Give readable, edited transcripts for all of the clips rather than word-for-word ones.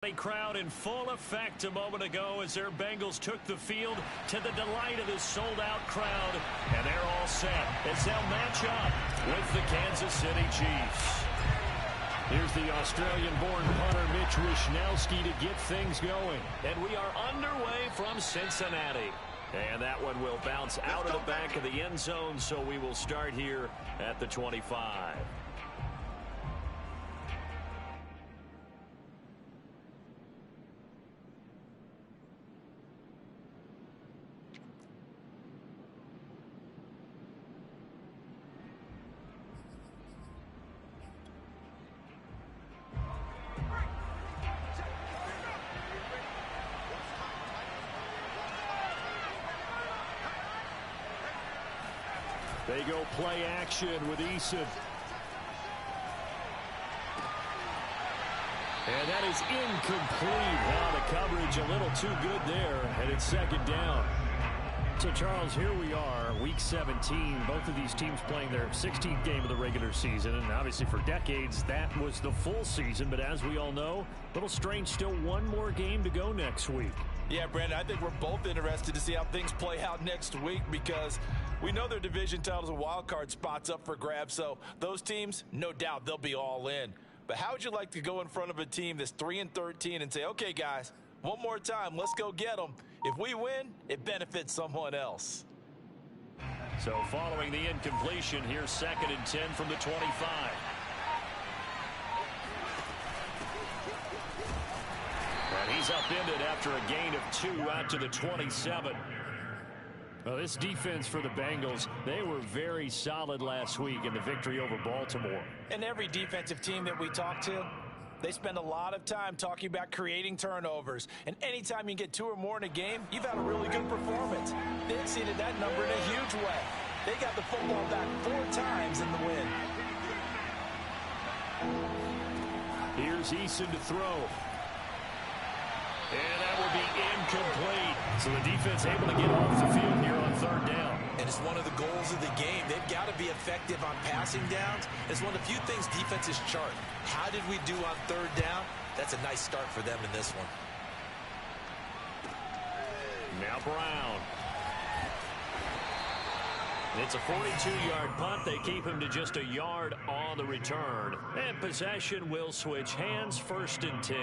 Crowd in full effect a moment ago as their Bengals took the field to the delight of this sold-out crowd. And they're all set as they'll match up with the Kansas City Chiefs. Here's the Australian-born punter Mitch Wishnowsky to get things going. And we are underway from Cincinnati. And that one will bounce out of the back of the end zone, so we will start here at the 25. They go play action with Eason. And that is incomplete. Now the coverage a little too good there, and it's second down. So, Charles, here we are, Week 17. Both of these teams playing their 16th game of the regular season. And obviously for decades, that was the full season. But as we all know, a little strange, still one more game to go next week. Yeah, Brandon, I think we're both interested to see how things play out next week because we know their division titles and wild card spots up for grabs. So those teams, no doubt, they'll be all in. But how would you like to go in front of a team that's 3-13 and say, okay, guys, one more time, let's go get them. If we win, it benefits someone else. So following the incompletion, here's 2nd and 10 from the 25. And he's upended after a gain of 2 out to the 27. Well, this defense for the Bengals, they were very solid last week in the victory over Baltimore. And every defensive team that we talk to, they spend a lot of time talking about creating turnovers. And anytime you get 2 or more in a game, you've had a really good performance. They exceeded that number in a huge way. They got the football back 4 times in the win. Here's Eason to throw. And that will be incomplete. So the defense able to get off the field here on 3rd down. And it's one of the goals of the game. They've got to be effective on passing downs. It's one of the few things defenses chart. How did we do on 3rd down? That's a nice start for them in this one. Now Brown. It's a 42-yard punt. They keep him to just a yard on the return. And possession will switch hands, 1st and 10.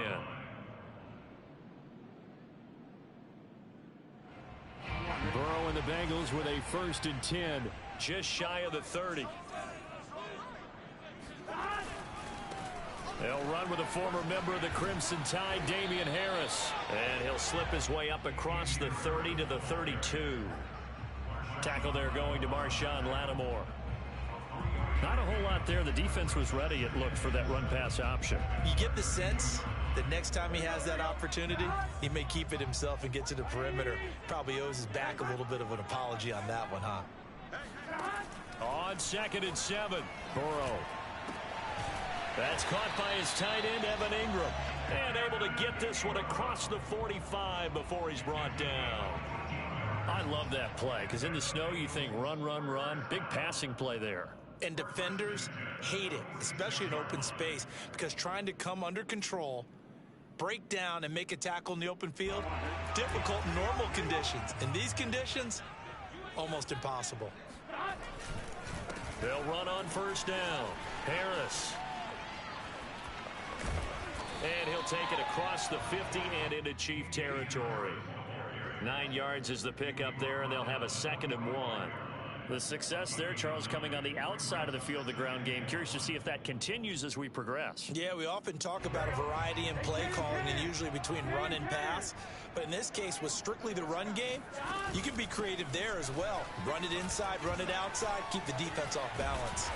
Burrow and the Bengals with a 1st and 10, just shy of the 30. They'll run with a former member of the Crimson Tide, Damian Harris. And he'll slip his way up across the 30 to the 32. Tackle there going to Marshawn Lattimore. Not a whole lot there. The defense was ready, it looked, for that run-pass option. You get the sense that next time he has that opportunity, he may keep it himself and get to the perimeter. Probably owes his back a little bit of an apology on that one, huh? On 2nd and 7, Burrow. That's caught by his tight end, Evan Ingram. And able to get this one across the 45 before he's brought down. I love that play, because in the snow you think run, run, run. Big passing play there. And defenders hate it, especially in open space, because trying to come under control, break down, and make a tackle in the open field, difficult in normal conditions. In these conditions, almost impossible. They'll run on 1st down. Harris. And he'll take it across the 50 and into Chief territory. 9 yards is the pickup there, and they'll have a 2nd and 1. The success there, Charles, coming on the outside of the field, the ground game. Curious to see if that continues as we progress. Yeah, we often talk about a variety in play calling and usually between run and pass. But in this case, with strictly the run game, you can be creative there as well. Run it inside, run it outside, keep the defense off balance.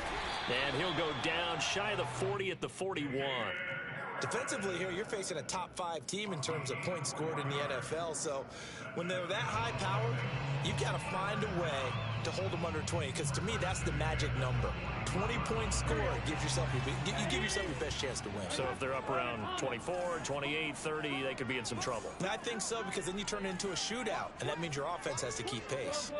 And he'll go down shy of the 40 at the 41. Defensively here, you're facing a top 5 team in terms of points scored in the NFL. So when they're that high powered, you got to find a way to hold them under 20, because to me, that's the magic number. 20-point score gives yourself you give yourself your best chance to win. So if they're up around 24, 28, 30, they could be in some trouble. I think so, because then you turn it into a shootout, and that means your offense has to keep pace.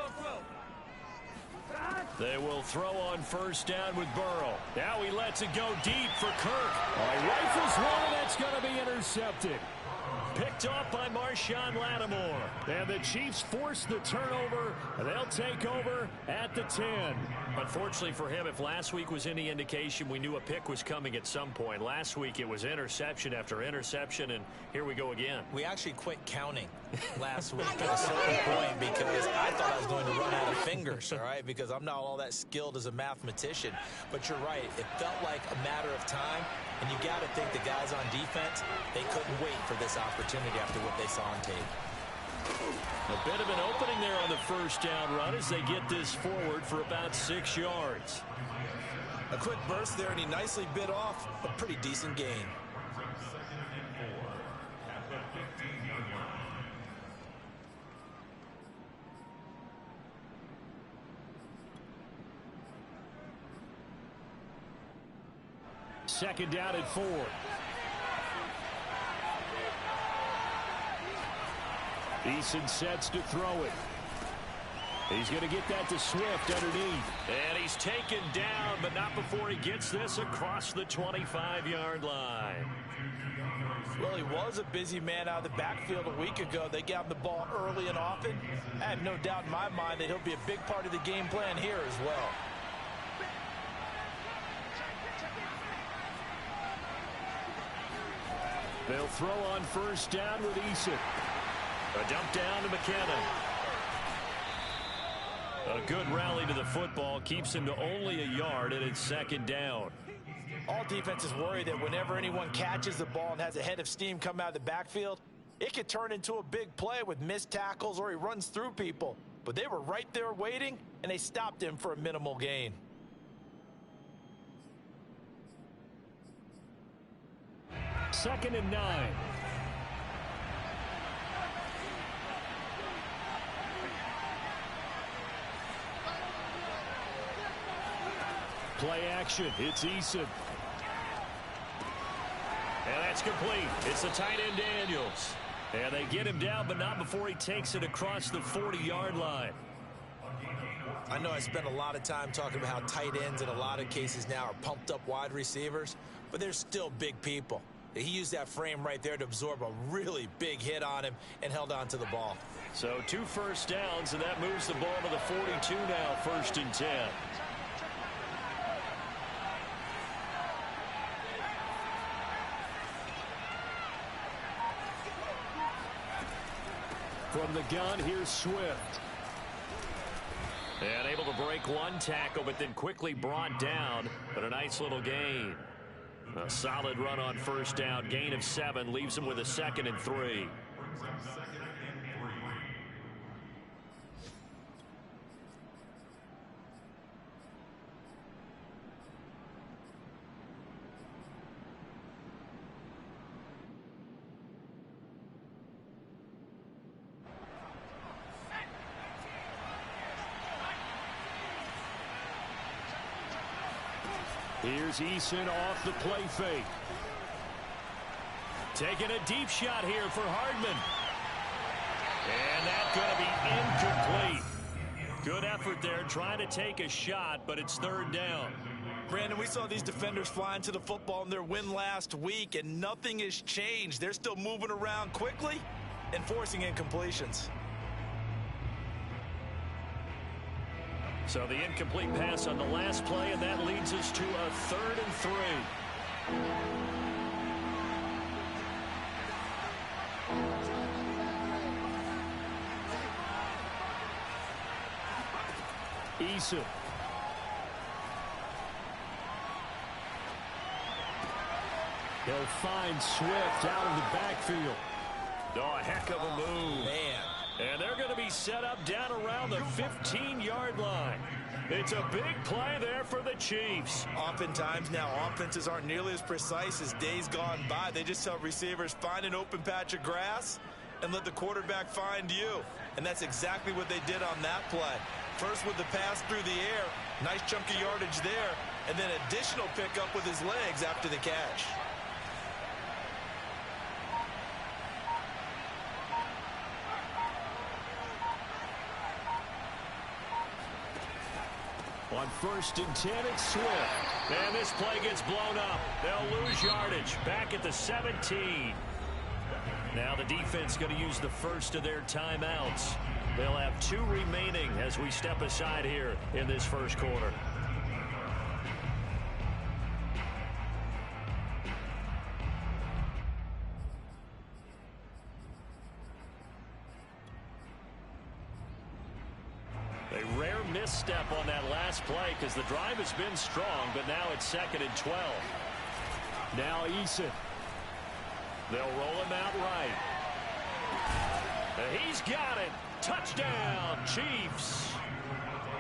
They will throw on 1st down with Burrow. Now he lets it go deep for Kirk. He rifles one, and that's It's going to be intercepted. Picked off by Marshawn Lattimore. And the Chiefs force the turnover. They'll take over at the 10. Unfortunately for him, if last week was any indication, we knew a pick was coming at some point. Last week it was interception after interception, and here we go again. We actually quit counting last week at a certain point because I thought I was going to run out of fingers, all right, because I'm not all that skilled as a mathematician. But you're right. It felt like a matter of time, and you got to think the guys on defense, they couldn't wait for this opportunity after what they saw on tape. A bit of an opening there on the first down run as they get this forward for about 6 yards. A quick burst there, and he nicely bit off a pretty decent gain. Second down and 4. Eason sets to throw it. He's going to get that to Swift underneath. And he's taken down, but not before he gets this across the 25-yard line. Well, he was a busy man out of the backfield a week ago. They got him the ball early and often. I have no doubt in my mind that he'll be a big part of the game plan here as well. They'll throw on first down with Eason. A dump down to McKenna. A good rally to the football keeps him to only a yard, and it's second down. All defenses worry that whenever anyone catches the ball and has a head of steam come out of the backfield, it could turn into a big play with missed tackles or he runs through people. But they were right there waiting, and they stopped him for a minimal gain. Second and 9. Play action. It's Eason. And that's complete. It's the tight end Daniels. And they get him down, but not before he takes it across the 40-yard line. I know I spent a lot of time talking about how tight ends in a lot of cases now are pumped up wide receivers, but they're still big people. He used that frame right there to absorb a really big hit on him and held on to the ball. So 2 first downs, and that moves the ball to the 42 now, first and 10. From the gun, here's Swift. And able to break one tackle, but then quickly brought down. But a nice little gain. A solid run on first down. Gain of 7 leaves him with a 2nd and 3. Here's Eason off the play fake. Taking a deep shot here for Hardman. And that's going to be incomplete. Good effort there trying to take a shot, but it's third down. Brandon, we saw these defenders fly into the football in their win last week, and nothing has changed. They're still moving around quickly and forcing incompletions. So the incomplete pass on the last play, and that leads us to a 3rd and 3. Eason. He'll find Swift out of the backfield. Oh, a heck of a move. Man. And they're going to be set up down around the 15-yard line. It's a big play there for the Chiefs. Oftentimes now offenses aren't nearly as precise as days gone by. They just tell receivers, find an open patch of grass and let the quarterback find you. And that's exactly what they did on that play. First with the pass through the air, nice chunky yardage there, and then additional pickup with his legs after the catch. on 1st and 10, it's Swift. And this play gets blown up. They'll lose yardage. Back at the 17. Now the defense going to use the first of their timeouts. They'll have 2 remaining as we step aside here in this first quarter. A rare misstep on that last play because the drive has been strong, but now it's 2nd and 12. Now Eason. They'll roll him out right. He's got it. Touchdown, Chiefs.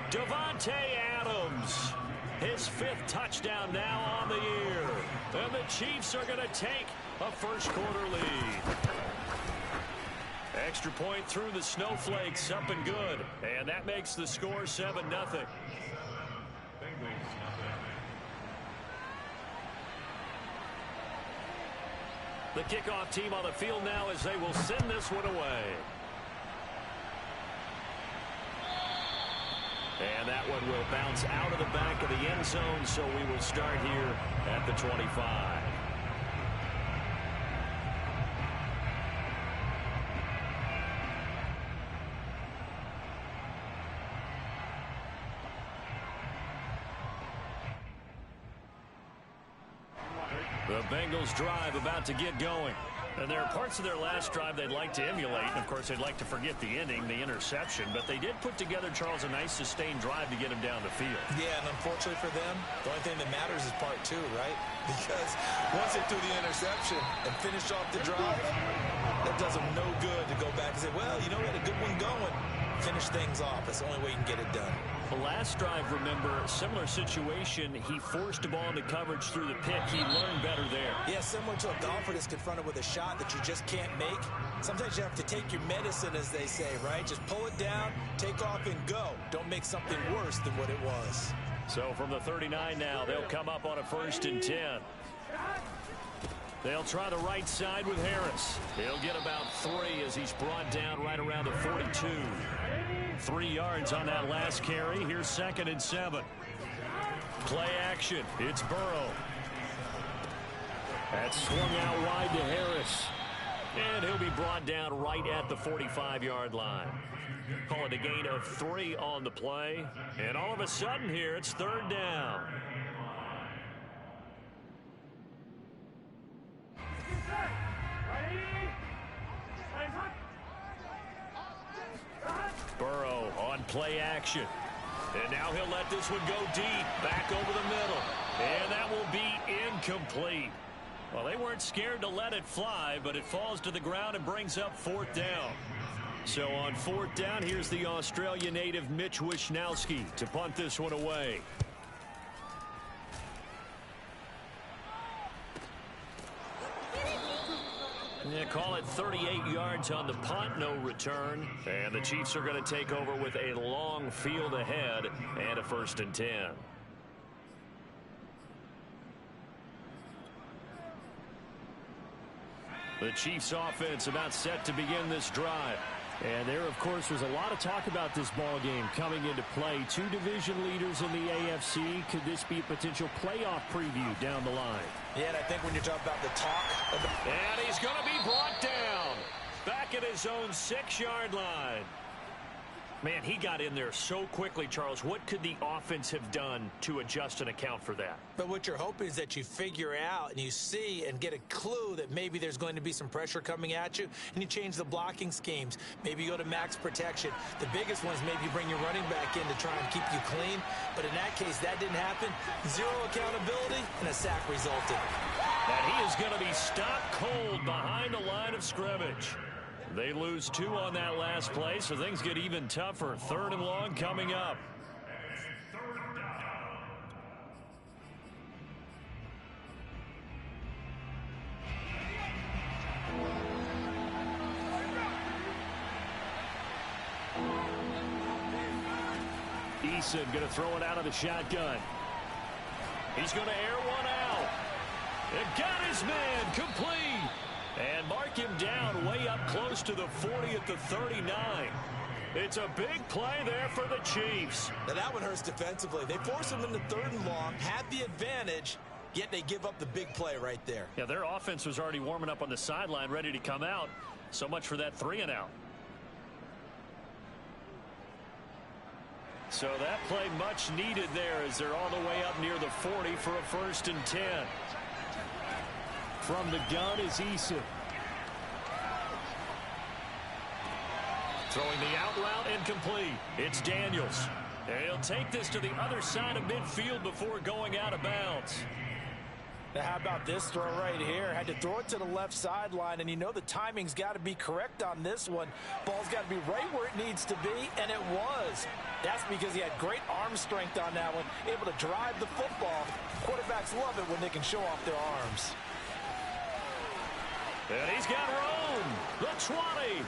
Davante Adams. His 5th touchdown now on the year. And the Chiefs are going to take a first quarter lead. Extra point through the snowflakes, up and good. And that makes the score 7-0. The kickoff team on the field now as they will send this one away. And that one will bounce out of the back of the end zone, so we will start here at the 25. The Bengals drive about to get going. And there are parts of their last drive they'd like to emulate. And, of course, they'd like to forget the ending, the interception. But they did put together, Charles, a nice sustained drive to get him down the field. Yeah, and unfortunately for them, the only thing that matters is part 2, right? Because once they threw the interception and finished off the drive, that does them no good to go back and say, well, you know, we had a good one going. Finish things off. That's the only way you can get it done. The last drive, remember, similar situation. He forced a ball into coverage through the pick. He learned better there. Yeah, similar to a golfer that's confronted with a shot that you just can't make. Sometimes you have to take your medicine, as they say, right? Just pull it down, take off, and go. Don't make something worse than what it was. So from the 39 now, they'll come up on a 1st and 10. They'll try the right side with Harris. He'll get about 3 as he's brought down right around the 42. 3 yards on that last carry. Here's 2nd and 7. Play action. It's Burrow. That's swung out wide to Harris. And he'll be brought down right at the 45-yard line. Call it a gain of 3 on the play. And all of a sudden here, it's 3rd down. Burrow on play action. And now he'll let this one go deep. Back over the middle. And that will be incomplete. Well, they weren't scared to let it fly, but it falls to the ground and brings up 4th down. So on 4th down, here's the Australia native Mitch Wishnowsky to punt this one away. Yeah, call it 38 yards on the punt, no return. And the Chiefs are going to take over with a long field ahead and a 1st and 10. The Chiefs offense about set to begin this drive. And there, of course, was a lot of talk about this ball game coming into play. 2 division leaders in the AFC. Could this be a potential playoff preview down the line? Yeah, and I think when you're talking about the talk. And he's going to be brought down. Back at his own 6-yard line. Man, he got in there so quickly, Charles. What could the offense have done to adjust and account for that? But what you're hoping is that you figure out and you see and get a clue that maybe there's going to be some pressure coming at you, and you change the blocking schemes. Maybe you go to max protection. The biggest one is maybe you bring your running back in to try and keep you clean. But in that case, that didn't happen. 0 accountability, and a sack resulted. And he is going to be stopped cold behind the line of scrimmage. They lose 2 on that last play, so things get even tougher. 3rd and long coming up. Eason going to throw it out of the shotgun. He's going to air one out. And got his man complete. And mark him down way up close to the 40 at the 39. It's a big play there for the Chiefs. Now that one hurts defensively. They force him into 3rd and long, had the advantage, yet they give up the big play right there. Yeah, their offense was already warming up on the sideline, ready to come out. So much for that 3-and-out. So that play much needed there as they're all the way up near the 40 for a 1st and 10. From the gun is Eason. Throwing the out route incomplete. It's Daniels. And he'll take this to the other side of midfield before going out of bounds. Now, how about this throw right here? Had to throw it to the left sideline, and you know the timing's got to be correct on this one. Ball's got to be right where it needs to be, and it was. That's because he had great arm strength on that one, able to drive the football. Quarterbacks love it when they can show off their arms. And he's got room. The 20.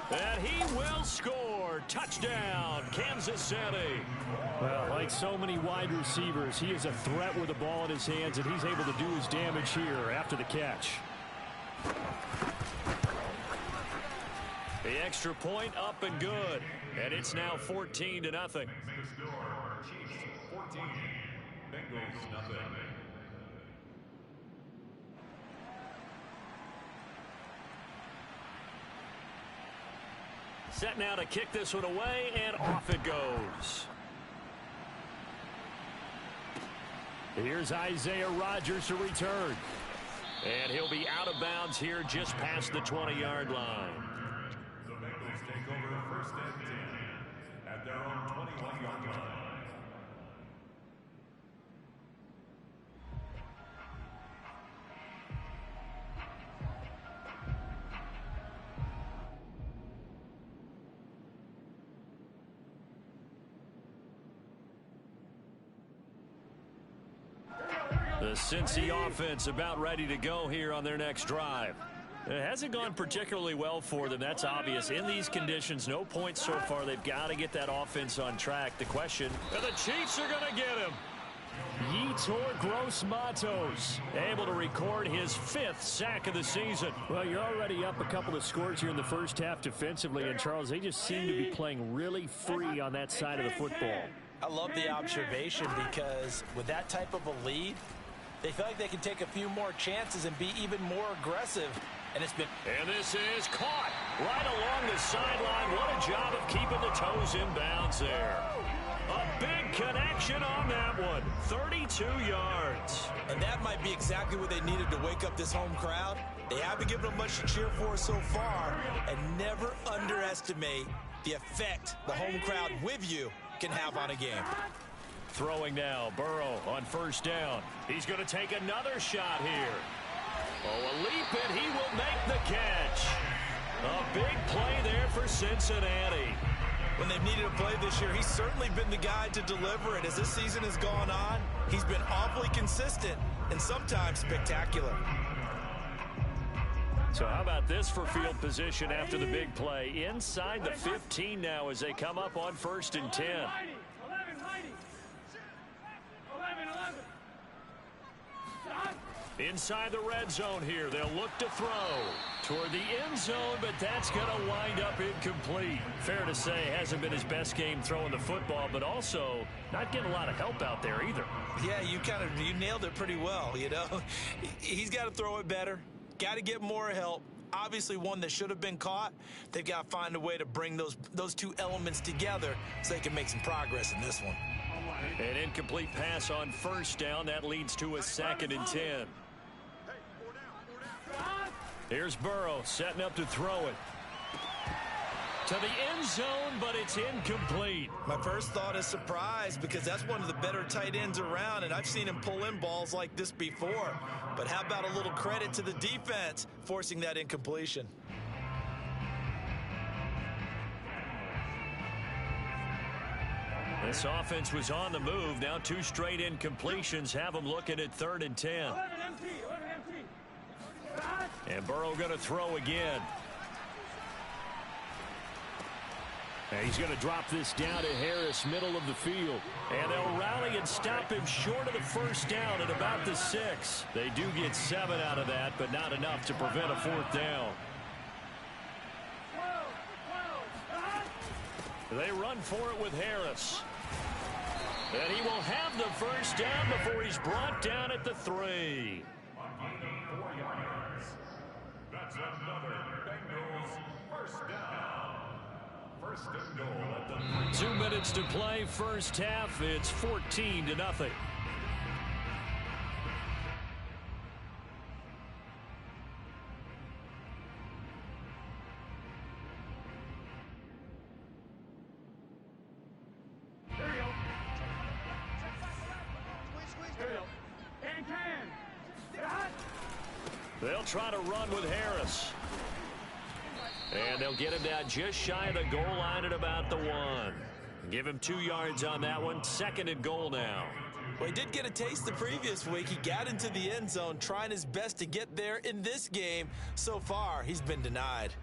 And he will score. Touchdown, Kansas City. Well, like so many wide receivers, he is a threat with the ball in his hands, and he's able to do his damage here after the catch. The extra point up and good. And it's now 14-0. 14, Bengals nothing. Set now to kick this one away, and off it goes. Here's Isaiah Rodgers to return. And he'll be out of bounds here just past the 20-yard line. The Bengals take over 1st and 10 at their own 21-yard line. The Cincy offense about ready to go here on their next drive. It hasn't gone particularly well for them. That's obvious. In these conditions, no points so far. They've got to get that offense on track. The question, and the Chiefs are going to get him. Yetur Gross-Matos able to record his 5th sack of the season. Well, you're already up a couple of scores here in the first half defensively, and Charles, they just seem to be playing really free on that side of the football. I love the observation because with that type of a lead, they feel like they can take a few more chances and be even more aggressive. And it's been. And this is caught right along the sideline. What a job of keeping the toes in bounds there. A big connection on that one. 32 yards. And that might be exactly what they needed to wake up this home crowd. They haven't given them much to cheer for so far. And never underestimate the effect the home crowd with you can have on a game. Throwing now, Burrow on 1st down. He's going to take another shot here. Oh, a leap, and he will make the catch. A big play there for Cincinnati. When they've needed a play this year, he's certainly been the guy to deliver it. As this season has gone on, he's been awfully consistent and sometimes spectacular. So how about this for field position after the big play? Inside the 15 now as they come up on 1st and 10. Inside the red zone here. They'll look to throw toward the end zone, but that's going to wind up incomplete. Fair to say, hasn't been his best game throwing the football, but also not getting a lot of help out there either. Yeah, you nailed it pretty well, you know. He's got to throw it better. Got to get more help. Obviously one that should have been caught. They've got to find a way to bring those two elements together so they can make some progress in this one. An incomplete pass on 1st down. That leads to a 2nd and 10. Here's Burrow setting up to throw it. To the end zone, but it's incomplete. My first thought is surprise because that's one of the better tight ends around, and I've seen him pull in balls like this before. But how about a little credit to the defense forcing that incompletion? This offense was on the move. Now 2 straight incompletions have them looking at 3rd and 10. And Burrow going to throw again. And he's going to drop this down to Harris, middle of the field. And they'll rally and stop him short of the 1st down at about the 6. They do get 7 out of that, but not enough to prevent a 4th down. They run for it with Harris. And he will have the first down before he's brought down at the 3. That's another Bengals first down. First and goal at the 2 minutes to play, first half. It's 14-0. They'll try to run with Harris. And they'll get him down just shy of the goal line at about the 1. Give him 2 yards on that one. 2nd and goal now. Well, he did get a taste the previous week. He got into the end zone, trying his best to get there in this game. So far, he's been denied.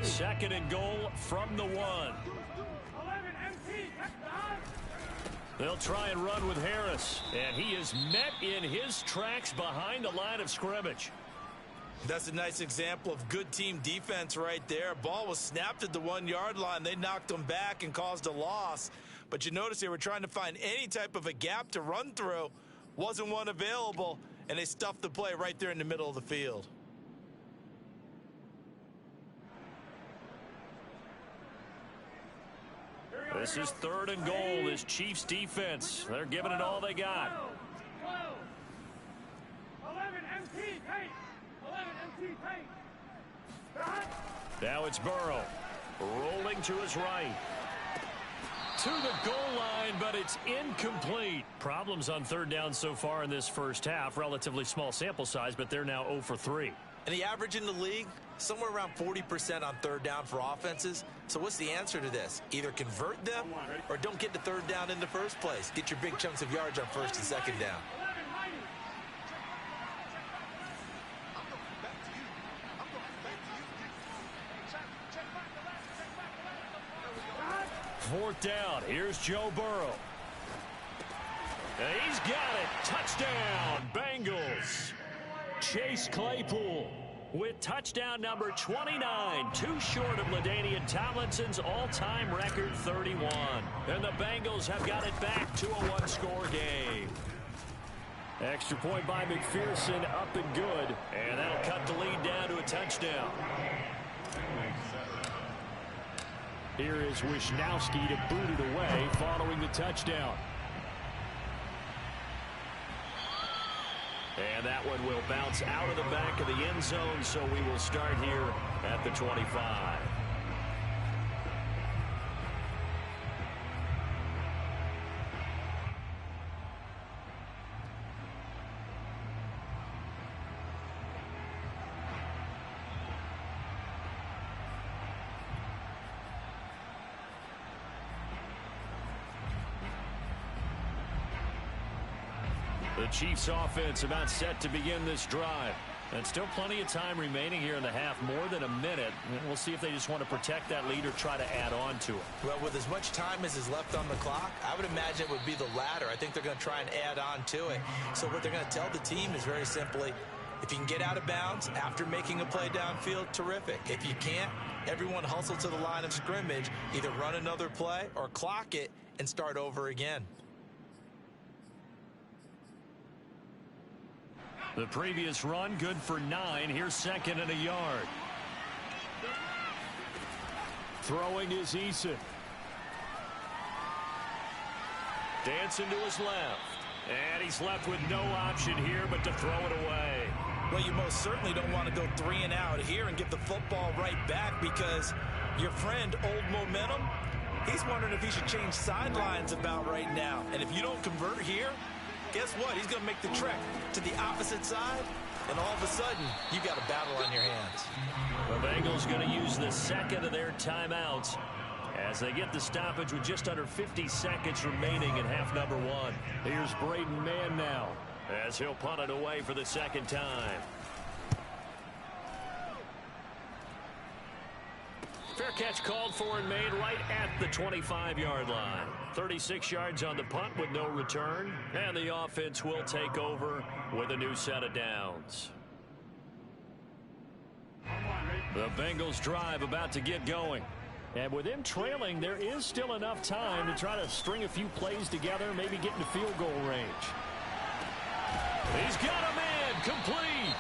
Second and goal from the 1. They'll try and run with Harris, and he is met in his tracks behind the line of scrimmage. That's a nice example of good team defense right there. Ball was snapped at the 1-yard line. They knocked him back and caused a loss. But you notice they were trying to find any type of a gap to run through. Wasn't one available, and they stuffed the play right there in the middle of the field. This is 3rd and goal. This Chiefs defense, they're giving it all they got. 11 MT paint. 11 MT paint. Now it's Burrow rolling to his right. To the goal line, but it's incomplete. Problems on 3rd down so far in this first half. Relatively small sample size, but they're now 0 for 3. And the average in the league, somewhere around 40% on 3rd down for offenses. So what's the answer to this? Either convert them or don't get the 3rd down in the first place. Get your big chunks of yards on 1st and 2nd down. Fourth down. Here's Joe Burrow. And he's got it. Touchdown, Bengals. Chase Claypool with touchdown number 29, too short of LaDainian Tomlinson's all-time record 31. And the Bengals have got it back to a 1-score game. Extra point by McPherson, up and good. And that'll cut the lead down to a touchdown. Here is Wisnowski to boot it away following the touchdown. And that one will bounce out of the back of the end zone, so we will start here at the 25. The Chiefs offense about set to begin this drive. And still plenty of time remaining here in the half, more than a minute. And we'll see if they just want to protect that lead or try to add on to it. Well, with as much time as is left on the clock, I would imagine it would be the latter. I think they're going to try and add on to it. So what they're going to tell the team is very simply, if you can get out of bounds after making a play downfield, terrific. If you can't, everyone hustle to the line of scrimmage, either run another play or clock it and start over again. The previous run, good for 9. Here's 2nd and a yard. Throwing is Eason. Dancing to his left. And he's left with no option here but to throw it away. Well, you most certainly don't want to go 3 and out here and get the football right back, because your friend, Old Momentum, he's wondering if he should change sidelines about right now. And if you don't convert here, guess what? He's going to make the trek to the opposite side, and all of a sudden, you got a battle on your hands. The Bengals going to use the 2nd of their timeouts as they get the stoppage with just under 50 seconds remaining in half number 1. Here's Braden Mann now as he'll punt it away for the 2nd time. Fair catch called for and made right at the 25-yard line. 36 yards on the punt with no return. And the offense will take over with a new set of downs. The Bengals drive about to get going. And with him trailing, there is still enough time to try to string a few plays together, maybe get into field goal range. He's got him in, complete.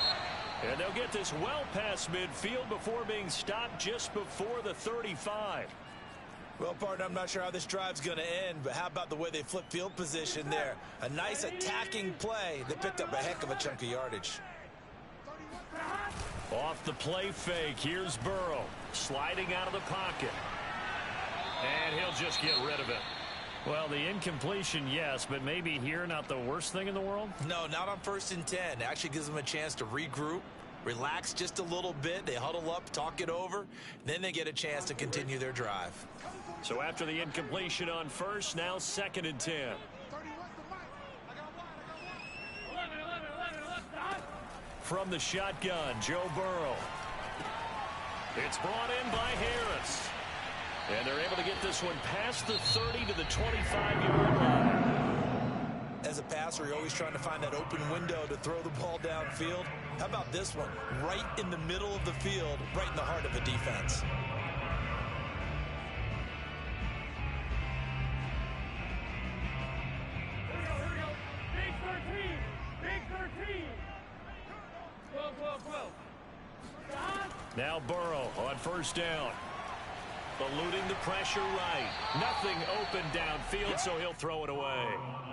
And they'll get this well past midfield before being stopped just before the 35. Well, partner, I'm not sure how this drive's going to end, but how about the way they flip field position there? A nice attacking play that picked up a heck of a chunk of yardage. Off the play fake, here's Burrow sliding out of the pocket. And he'll just get rid of it. Well, the incompletion, yes, but maybe here not the worst thing in the world? No, not on 1st and 10. It actually gives them a chance to regroup, relax just a little bit. They huddle up, talk it over, then they get a chance to continue their drive. So after the incompletion on 1st, now 2nd and 10. From the shotgun, Joe Burrow. It's brought in by Harris. And they're able to get this one past the 30 to the 25-yard line. As a passer, you're always trying to find that open window to throw the ball downfield. How about this one? Right in the middle of the field, right in the heart of a defense. Here we go. Big 13. Big 13. 12. Now Burrow on 1st down. Eluding the pressure right. Nothing open downfield, so he'll throw it away.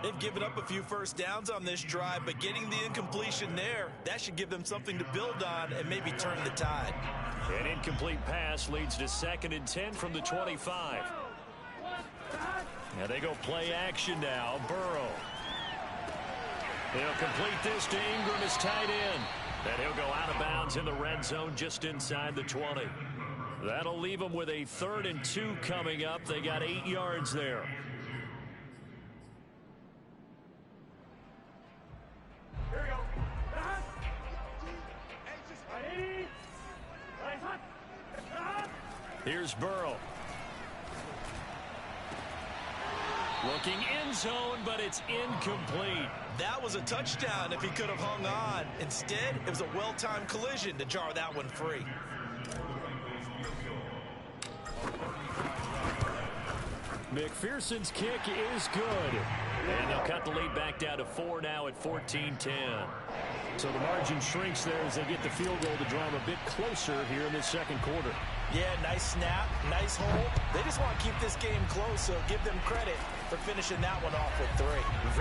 They've given up a few first downs on this drive, but getting the incompletion there, that should give them something to build on and maybe turn the tide. An incomplete pass leads to 2nd and 10 from the 25. Now they go play action now. Burrow. He'll complete this to Ingram as tight end. And he'll go out of bounds in the red zone just inside the 20. That'll leave them with a 3rd and 2 coming up. They got 8 yards there. Here we go. Here's Burrow. Looking end zone, but it's incomplete. That was a touchdown if he could have hung on. Instead, it was a well-timed collision to jar that one free. McPherson's kick is good. And they'll cut the lead back down to 4 now at 14-10. So the margin shrinks there as they get the field goal to draw them a bit closer here in this 2nd quarter. Yeah, nice snap, nice hold. They just want to keep this game close, so give them credit for finishing that one off with 3.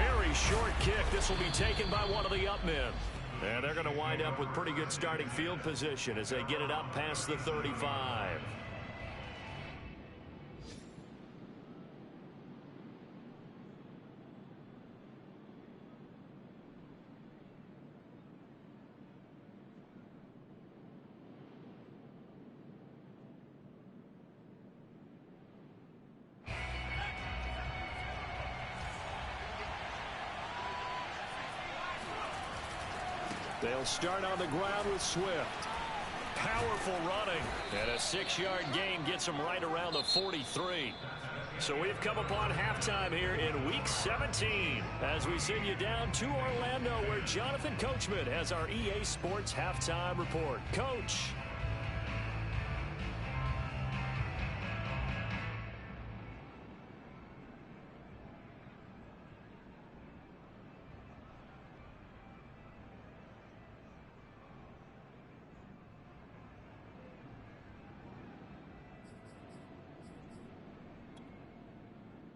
Very short kick. This will be taken by one of the up men. And they're going to wind up with pretty good starting field position as they get it up past the 35. They'll start on the ground with Swift. Powerful running. And a 6-yard gain gets them right around the 43. So we've come upon halftime here in Week 17 as we send you down to Orlando where Jonathan Coachman has our EA Sports Halftime Report. Coach.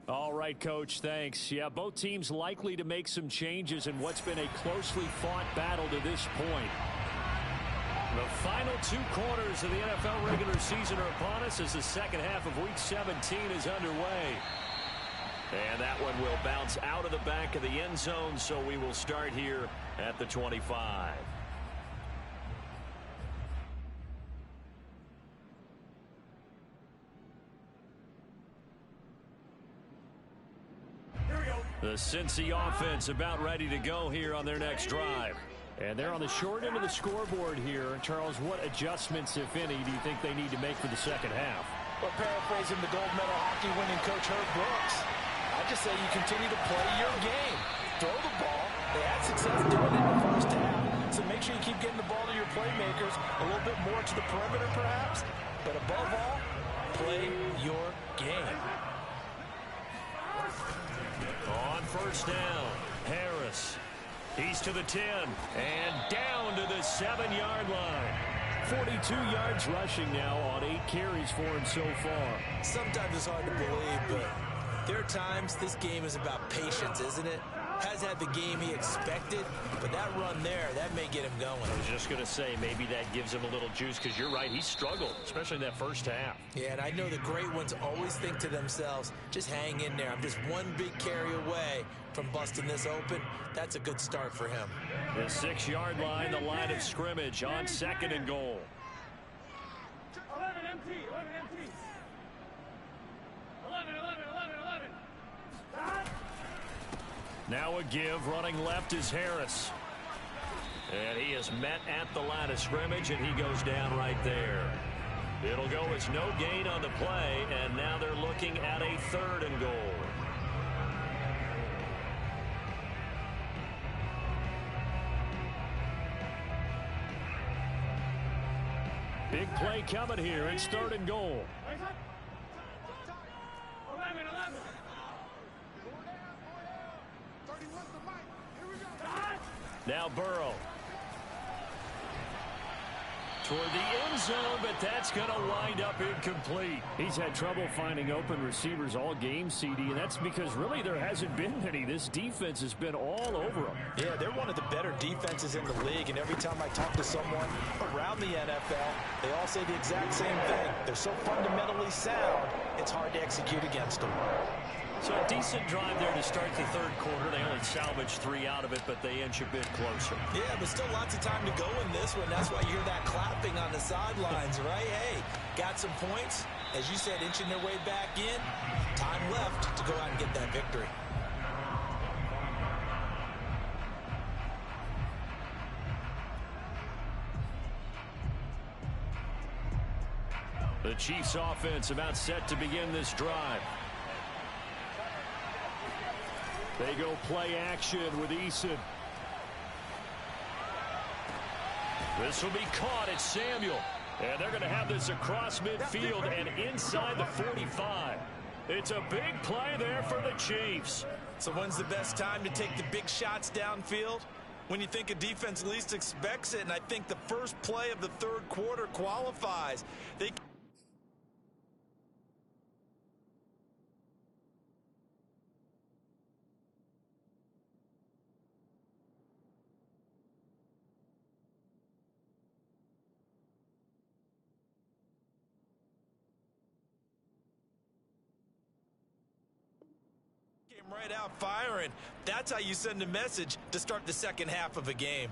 All right, Coach, thanks. Yeah, both teams likely to make some changes in what's been a closely fought battle to this point. The final 2 quarters of the NFL regular season are upon us as the second half of Week 17 is underway. And that one will bounce out of the back of the end zone, so we will start here at the 25. The Cincy offense about ready to go here on their next drive. And they're on the short end of the scoreboard here. Charles, what adjustments, if any, do you think they need to make for the second half? Well, paraphrasing the gold medal hockey winning coach Herb Brooks, I just say you continue to play your game. Throw the ball. They had success doing it in the first half. So make sure you keep getting the ball to your playmakers, a little bit more to the perimeter perhaps. But above all, play your game. On first down, Harris. He's to the 10 and down to the 7-yard line. 42 yards rushing now on 8 carries for him so far. Sometimes it's hard to believe, but there are times this game is about patience, isn't it? Has had the game he expected, but that run there, that may get him going. I was just going to say, maybe that gives him a little juice, because you're right, he struggled, especially in that first half. Yeah, and I know the great ones always think to themselves, just hang in there. I'm just one big carry away from busting this open. That's a good start for him. The 6-yard line, the line of scrimmage on 2nd and goal. 11 MT, 11 MT. 11, 11, 11, 11. Stop. Now a give, running left is Harris. And he is met at the line of scrimmage, and he goes down right there. It'll go as no gain on the play, and now they're looking at a 3rd and goal. Big play coming here. It's 3rd and goal. 11, 11. Now Burrow. Toward the end zone, but that's going to wind up incomplete. He's had trouble finding open receivers all game, CD, and that's because really there hasn't been many. This defense has been all over them. Yeah, they're one of the better defenses in the league, and every time I talk to someone around the NFL, they all say the exact same thing. They're so fundamentally sound, it's hard to execute against them. So a decent drive there to start the 3rd quarter. They only salvaged 3 out of it, but they inch a bit closer. Yeah, but still lots of time to go in this one. That's why you hear that clapping on the sidelines, right? Hey, got some points. As you said, inching their way back in. Time left to go out and get that victory. The Chiefs offense about set to begin this drive. They go play action with Eason. This will be caught at Samuel. And they're going to have this across midfield and inside the 45. It's a big play there for the Chiefs. So when's the best time to take the big shots downfield? When you think a defense least expects it, and I think the first play of the 3rd quarter qualifies. They right out firing. That's how you send a message to start the second half of a game.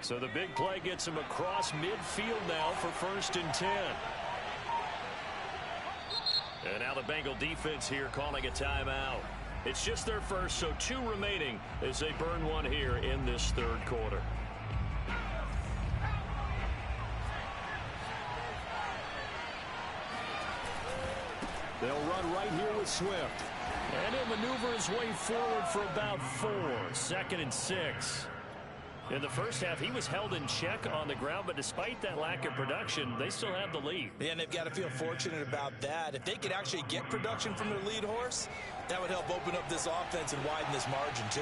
So the big play gets him across midfield now for 1st and 10. And now the Bengal defense here calling a timeout. It's just their first, so 2 remaining as they burn one here in this 3rd quarter. They'll run right here with Swift. And he'll maneuver his way forward for about 4. 2nd and 6. In the first half, he was held in check on the ground, but despite that lack of production, they still have the lead. Yeah, and they've got to feel fortunate about that. If they could actually get production from their lead horse, that would help open up this offense and widen this margin, too.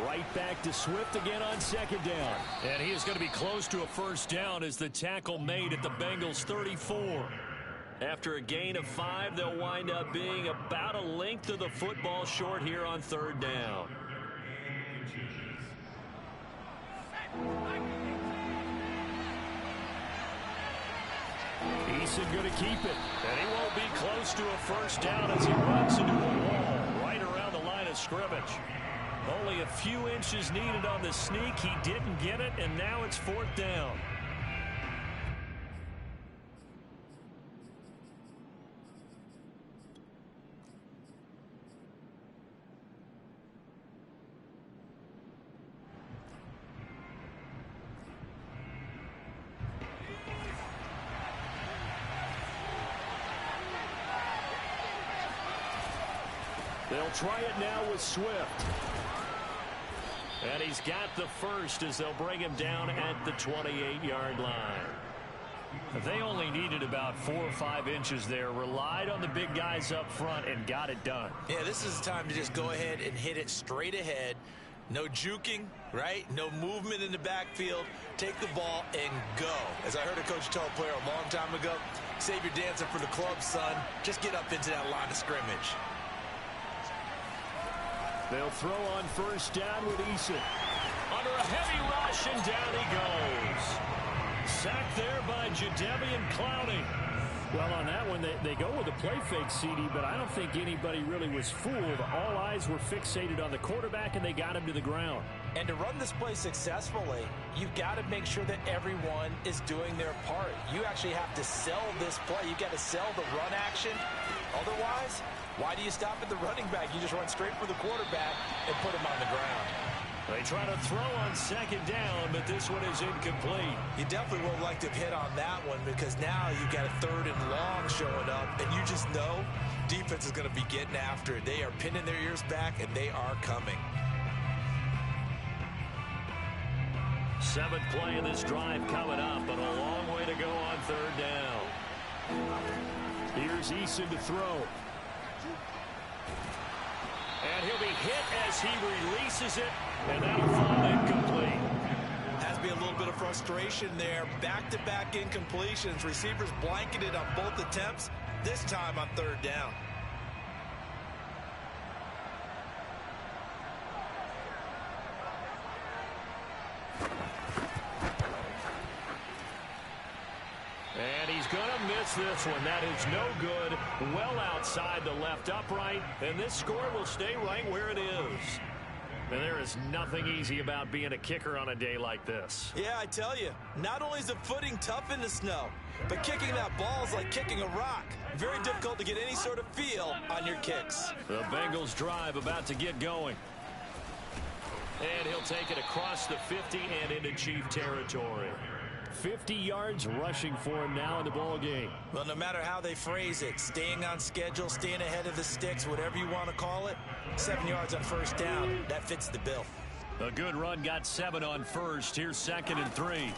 Right back to Swift again on 2nd down. And he is going to be close to a 1st down as the tackle made at the Bengals 34. After a gain of 5, they'll wind up being about a length of the football short here on 3rd down. Eason going to keep it. And he won't be close to a first down as he runs into a wall right around the line of scrimmage. Only a few inches needed on the sneak. He didn't get it, and now it's 4th down. They'll try it now with Swift. And he's got the first as they'll bring him down at the 28-yard line. They only needed about 4 or 5 inches there, relied on the big guys up front, and got it done. Yeah, this is the time to just go ahead and hit it straight ahead. No juking, right? No movement in the backfield. Take the ball and go. As I heard a coach tell a player a long time ago, save your dancing for the club, son. Just get up into that line of scrimmage. They'll throw on first down with Eason. Under a heavy rush, and down he goes. Sacked there by Jadeveon Clowney. Well, on that one, they go with a play fake, CD, but I don't think anybody really was fooled. All eyes were fixated on the quarterback, and they got him to the ground. And to run this play successfully, you've got to make sure that everyone is doing their part. You actually have to sell this play. You've got to sell the run action. Otherwise, why do you stop at the running back? You just run straight for the quarterback and put him on the ground. They try to throw on second down, but this one is incomplete. You definitely would like to have hit on that one because now you've got a 3rd and long showing up, and you just know defense is going to be getting after it. They are pinning their ears back, and they are coming. 7th play of this drive coming up, but a long way to go on 3rd down. Here's Eason to throw. And he'll be hit as he releases it, and that'll fall incomplete. Has to be a little bit of frustration there. Back-to-back incompletions. Receivers blanketed on both attempts, this time on 3rd down. And he's going to miss this one. That is no good. Well outside the left upright. And this score will stay right where it is. And there is nothing easy about being a kicker on a day like this. Yeah, I tell you, not only is the footing tough in the snow, but kicking that ball is like kicking a rock. Very difficult to get any sort of feel on your kicks. The Bengals drive about to get going. And he'll take it across the 50 and into Chief territory. 50 yards rushing for him now in the ball game. Well, no matter how they phrase it, staying on schedule, staying ahead of the sticks, whatever you want to call it, 7 yards on first down, that fits the bill. A good run got 7 on first. Here's 2nd and 3.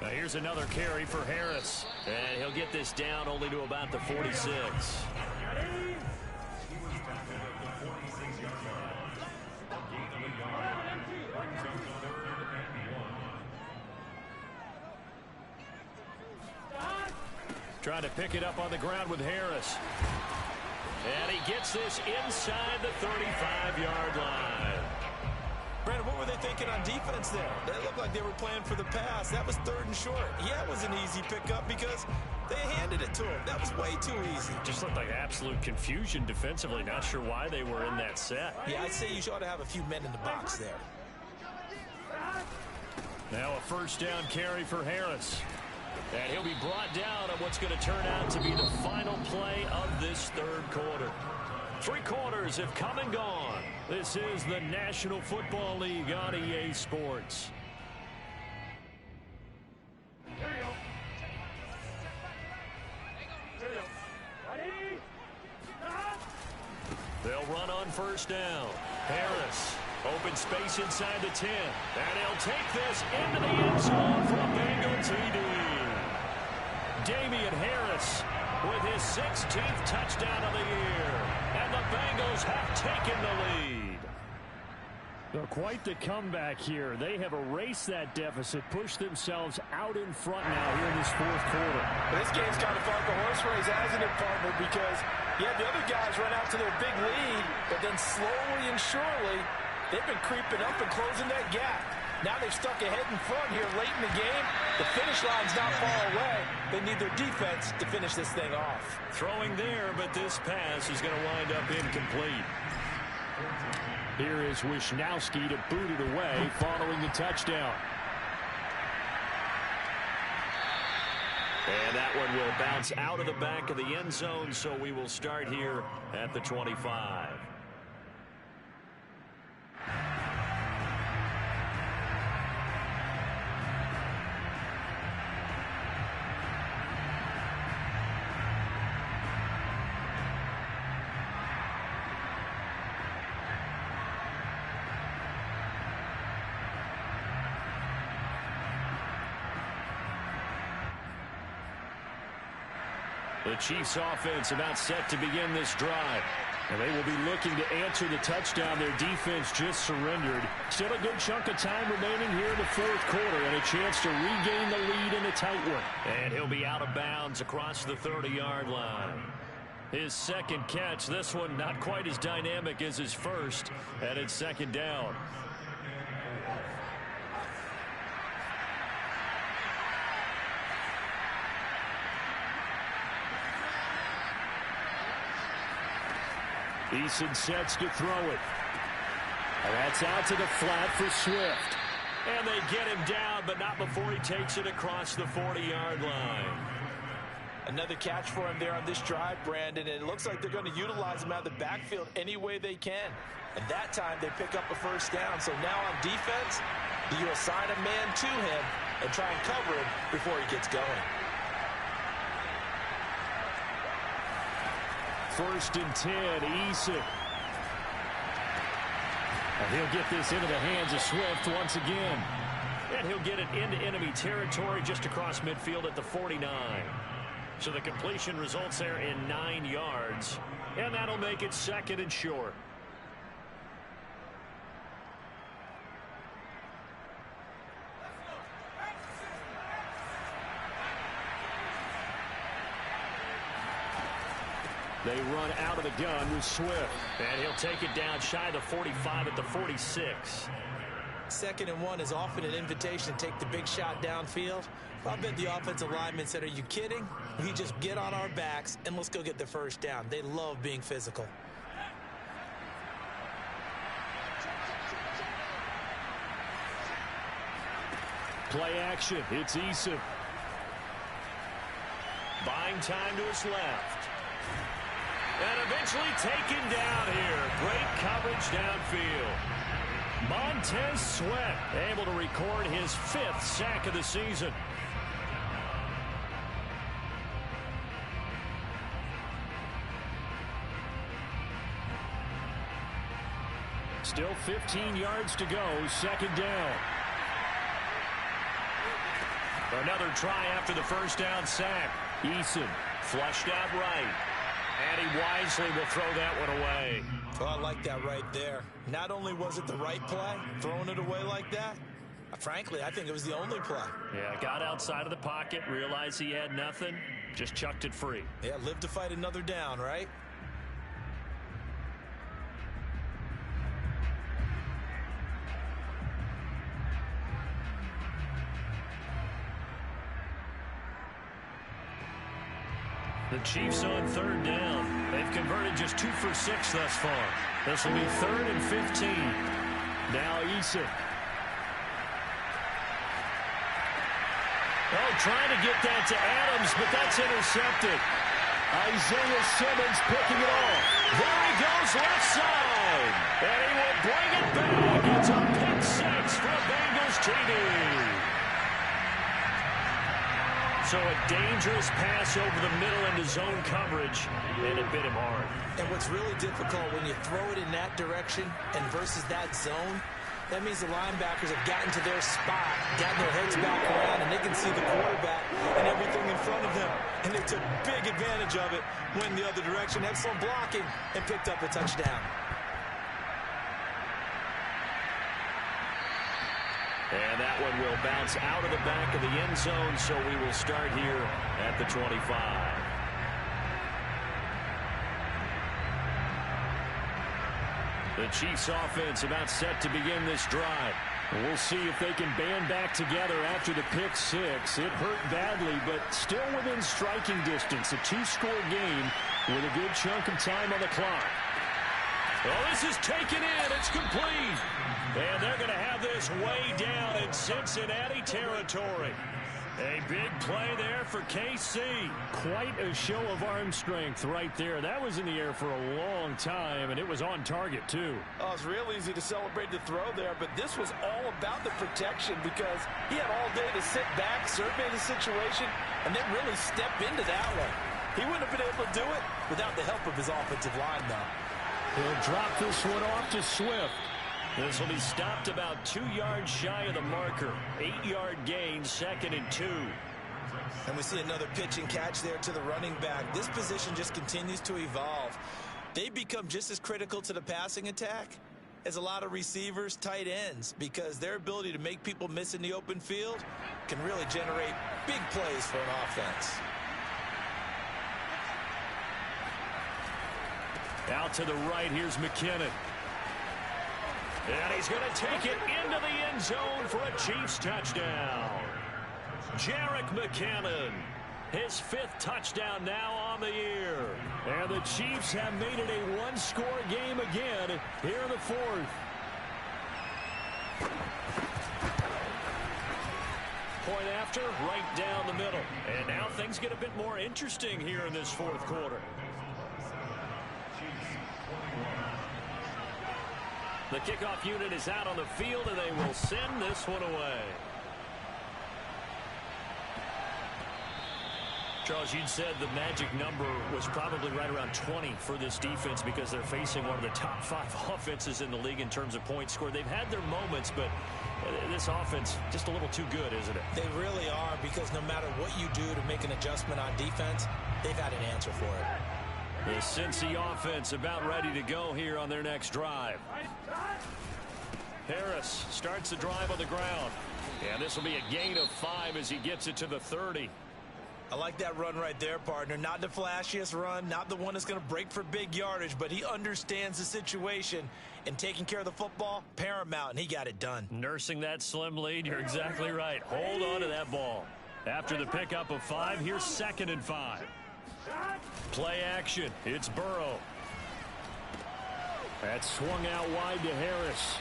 Now here's another carry for Harris. And he'll get this down only to about the 46. Trying to pick it up on the ground with Harris. And he gets this inside the 35-yard line. Brandon, what were they thinking on defense there? They looked like they were playing for the pass. That was 3rd and short. Yeah, it was an easy pickup because they handed it to him. That was way too easy. Just looked like absolute confusion defensively. Not sure why they were in that set. Yeah, I'd say you ought to have a few men in the box there. Now a first down carry for Harris. And he'll be brought down on what's going to turn out to be the final play of this 3rd quarter. 3 quarters have come and gone. This is the National Football League on EA Sports. They'll run on first down. Harris, open space inside the 10. And he'll take this into the end zone for a Bengal TD. Damian Harris with his 16th touchdown of the year. And the Bengals have taken the lead. They're quite the comeback here. They have erased that deficit, pushed themselves out in front now here in this 4th quarter. This game's kind of fun for horse race, hasn't it, partner? Because, yeah, the other guys run out to their big lead, but then slowly and surely, they've been creeping up and closing that gap. Now they've stuck ahead in front here late in the game. The finish line's not far away. They need their defense to finish this thing off. Throwing there, but this pass is going to wind up incomplete. Here is Wisnowski to boot it away following the touchdown. And that one will bounce out of the back of the end zone, so we will start here at the 25. The Chiefs offense about set to begin this drive. And they will be looking to answer the touchdown their defense just surrendered. Still a good chunk of time remaining here in the fourth quarter and a chance to regain the lead in a tight one. And he'll be out of bounds across the 30-yard line. His second catch, this one not quite as dynamic as his first, and it's second down. Eason sets to throw it. And that's out to the flat for Swift. And they get him down, but not before he takes it across the 40-yard line. Another catch for him there on this drive, Brandon, and it looks like they're going to utilize him out of the backfield any way they can. And that time they pick up a first down. So now on defense, you assign a man to him and try and cover him before he gets going. First and 10, Eason. And he'll get this into the hands of Swift once again. And he'll get it into enemy territory just across midfield at the 49. So the completion results there in 9 yards. And that'll make it second and short. They run out of the gun with Swift. And he'll take it down shy of the 45 at the 46. Second and 1 is often an invitation to take the big shot downfield. I bet the offensive lineman said, are you kidding? We just get on our backs and let's go get the first down. They love being physical. Play action. It's Eason. Buying time to his left. And eventually taken down here. Great coverage downfield. Montez Sweat able to record his 5th sack of the season. Still 15 yards to go. Second down. Another try after the first down sack. Eason flushed out right. And he wisely will throw that one away. Oh, I like that right there. Not only was it the right play, throwing it away like that, frankly, I think it was the only play. Yeah, got outside of the pocket, realized he had nothing, just chucked it free. Yeah, live to fight another down, right? The Chiefs on third down. They've converted just 2 for 6 thus far. This will be 3rd and 15. Now Eason. Oh, trying to get that to Adams, but that's intercepted. Isaiah Simmons picking it off. There he goes, left side. And he will bring it back. It's a pick 6 for Bengals TD. So a dangerous pass over the middle into zone coverage, and it bit him hard. And what's really difficult when you throw it in that direction and versus that zone, that means the linebackers have gotten to their spot, gotten their heads back around, and they can see the quarterback and everything in front of them. And they took big advantage of it, went the other direction, had some blocking, and picked up a touchdown. And that one will bounce out of the back of the end zone, so we will start here at the 25. The Chiefs offense about set to begin this drive. We'll see if they can band back together after the pick six. It hurt badly, but still within striking distance. A two-score game with a good chunk of time on the clock. Oh, this is taken in. It's complete. And they're going to have this way down in Cincinnati territory. A big play there for KC. Quite a show of arm strength right there. That was in the air for a long time, and it was on target, too. Oh, it's real easy to celebrate the throw there, but this was all about the protection because he had all day to sit back, survey the situation, and then really step into that one. He wouldn't have been able to do it without the help of his offensive line, though. He'll drop this one off to Swift. This will be stopped about 2 yards shy of the marker. 8-yard gain, 2nd and 2. And we see another pitch and catch there to the running back. This position just continues to evolve. They become just as critical to the passing attack as a lot of receivers, tight ends, because their ability to make people miss in the open field can really generate big plays for an offense. Out to the right, here's McKinnon. And he's going to take it into the end zone for a Chiefs touchdown. Jerick McKinnon, his 5th touchdown now on the year. And the Chiefs have made it a one-score game again here in the 4th. Point after, right down the middle. And now things get a bit more interesting here in this 4th quarter. The kickoff unit is out on the field, and they will send this one away. Charles, you'd said the magic number was probably right around 20 for this defense because they're facing one of the top 5 offenses in the league in terms of points scored. They've had their moments, but this offense just a little too good, isn't it? They really are, because no matter what you do to make an adjustment on defense, they've had an answer for it. The Cincy offense about ready to go here on their next drive. Harris starts the drive on the ground. And this will be a gain of 5 as he gets it to the 30. I like that run right there, partner. Not the flashiest run, not the one that's going to break for big yardage, but he understands the situation, and taking care of the football, paramount, and he got it done. Nursing that slim lead, you're exactly right. Hold on to that ball. After the pickup of 5, here's 2nd and 5. Play action. It's Burrow. That's swung out wide to Harris.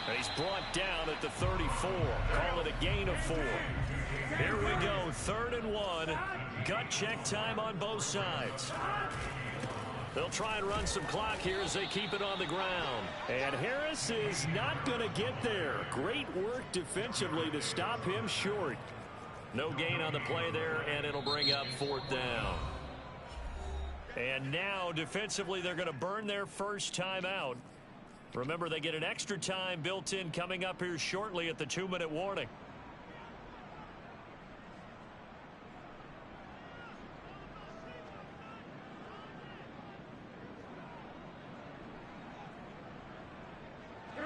And he's brought down at the 34. Call it a gain of 4. Here we go. 3rd and 1. Gut check time on both sides. They'll try and run some clock here as they keep it on the ground. And Harris is not going to get there. Great work defensively to stop him short. No gain on the play there, and it'll bring up 4th down. And now, defensively, they're going to burn their first time out. Remember, they get an extra time built in coming up here shortly at the 2-minute warning.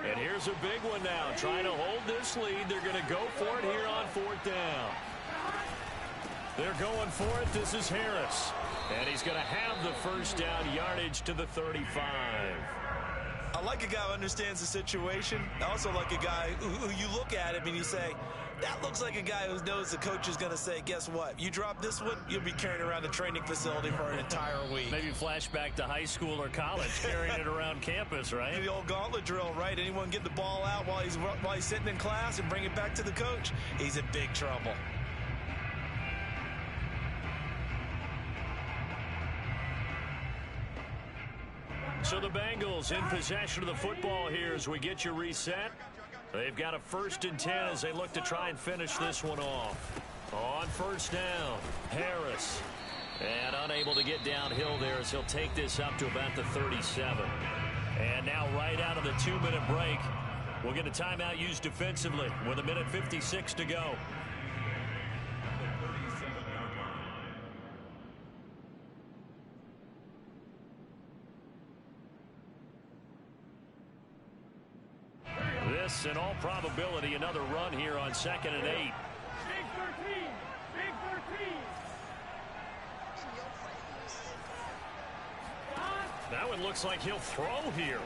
And here's a big one now. Trying to hold this lead. They're going to go for it here on 4th down. They're going for it. This is Harris. And he's going to have the first down, yardage to the 35. I like a guy who understands the situation. I also like a guy who you look at him and you say, that looks like a guy who knows the coach is going to say, guess what? You drop this one, you'll be carrying around the training facility for an entire week. Maybe flashback to high school or college, carrying it around campus, right? The old gauntlet drill, right? Anyone get the ball out while he's sitting in class and bring it back to the coach, he's in big trouble. So the Bengals in possession of the football here as we get you reset. They've got a 1st and 10 as they look to try and finish this one off. On 1st down, Harris. And unable to get downhill there as he'll take this up to about the 37. And now right out of the 2-minute break, we'll get a timeout used defensively with 1:56 to go. This, in all probability, another run here on 2nd and 8. Big 13. Big 13. That one looks like he'll throw here.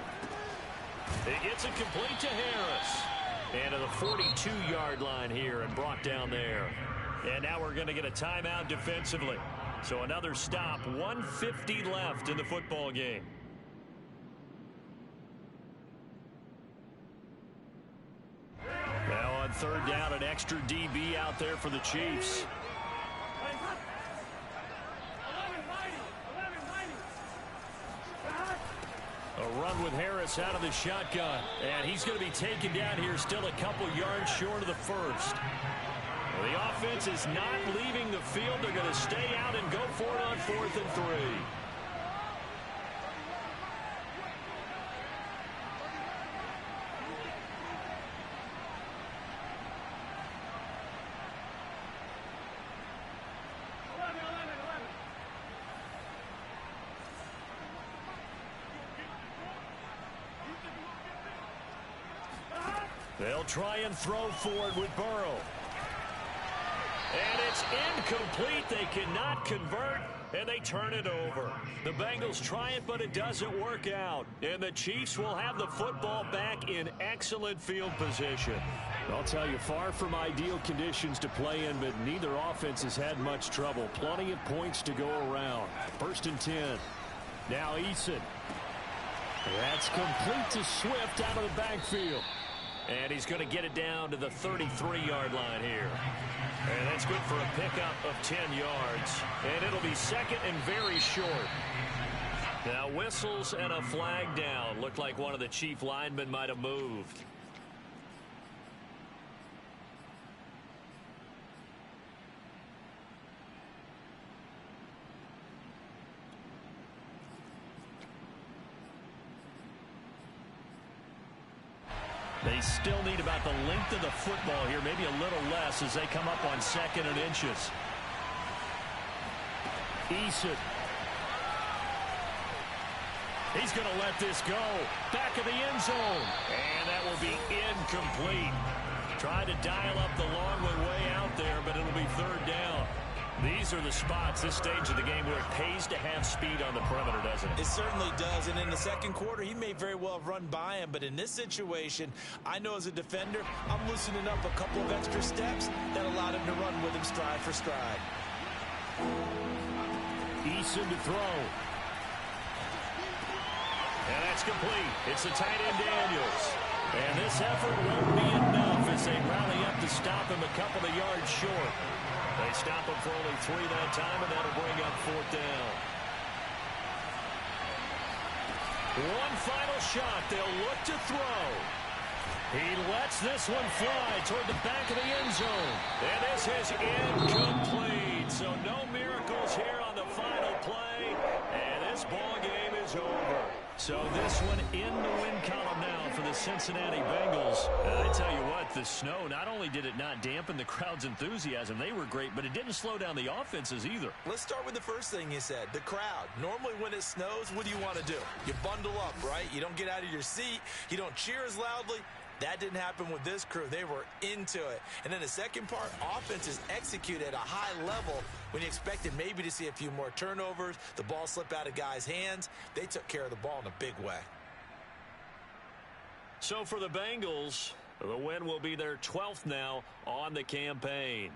He gets it complete to Harris. And to the 42-yard line here and brought down there. And now we're going to get a timeout defensively. So another stop, 1:50 left in the football game. Now on third down, an extra DB out there for the Chiefs. A run with Harris out of the shotgun. And he's going to be taken down here, still a couple yards short of the first. Well, the offense is not leaving the field. They're going to stay out and go for it on 4th and 3. They'll try and throw forward with Burrow. And it's incomplete. They cannot convert, and they turn it over. The Bengals try it, but it doesn't work out. And the Chiefs will have the football back in excellent field position. I'll tell you, far from ideal conditions to play in, but neither offense has had much trouble. Plenty of points to go around. 1st and 10. Now Eason. That's complete to Swift out of the backfield. And he's going to get it down to the 33-yard line here. And that's good for a pickup of 10 yards. And it'll be second and very short. Now whistles and a flag down. Looked like one of the Chief linemen might have moved. They still need about the length of the football here, maybe a little less as they come up on 2nd and inches. Eason. He's going to let this go. Back of the end zone. And that will be incomplete. Tried to dial up the long way out there, but it'll be 3rd down. These are the spots, this stage of the game, where it pays to have speed on the perimeter, doesn't it? It certainly does, and in the second quarter, he may very well have run by him, but in this situation, I know as a defender, I'm loosening up a couple of extra steps that allowed him to run with him stride for stride. Eason to throw. And that's complete. It's the tight end Daniels. And this effort won't be enough as they rally up to stop him a couple of yards short. They stop him for only 3 that time, and that'll bring up 4th down. One final shot. They'll look to throw. He lets this one fly toward the back of the end zone. And this is incomplete. So no miracles here on the final play. And this ball game is over. So this one in the win column now for the Cincinnati Bengals. I tell you what, the snow, not only did it not dampen the crowd's enthusiasm, they were great, but it didn't slow down the offenses either. Let's start with the first thing you said, the crowd. Normally when it snows, what do you want to do? You bundle up, right? You don't get out of your seat. You don't cheer as loudly. That didn't happen with this crew. They were into it. And then the second part, offenses execute at a high level when you expected maybe to see a few more turnovers, the ball slip out of guys' hands. They took care of the ball in a big way. So for the Bengals, the win will be their 12th now on the campaign.